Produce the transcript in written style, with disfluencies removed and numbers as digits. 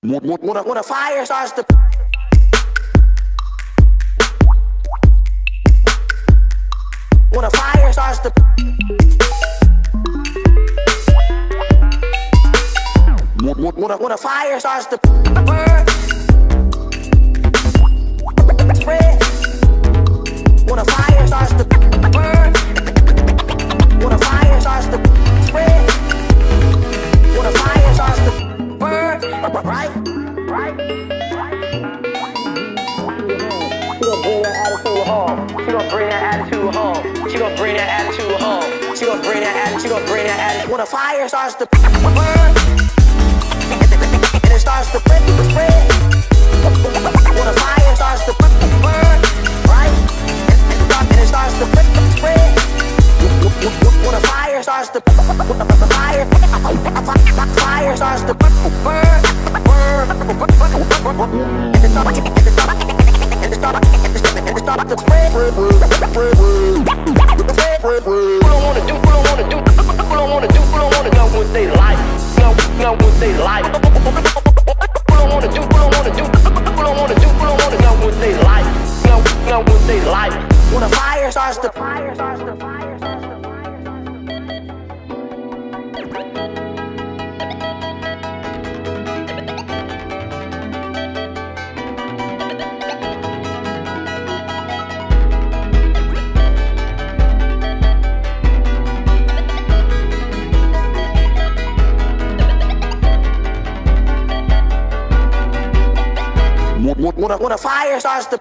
When a fire starts to when a fire starts to when a fire starts to burn, spread. When a fire starts to burn, when a fire starts to spread, when a fire starts to burn, right? She gon' bring that attitude home. She gon' bring that attitude home. She gon' bring that attitude. She gon' bring that attitude. When a fire starts to burn, and it starts to spread. When a fire starts to burn, right? And it starts to spread. When a fire starts to fire starts to burn, and it starts to spread. Who don't wanna do? Who don't wanna do? Who don't wanna do? Who don't wanna know what they like? Know what they like? Who don't wanna do? Who don't wanna do? Who don't wanna do? Who don't wanna know what they like? Know what they like? When a fire starts to when a fire starts to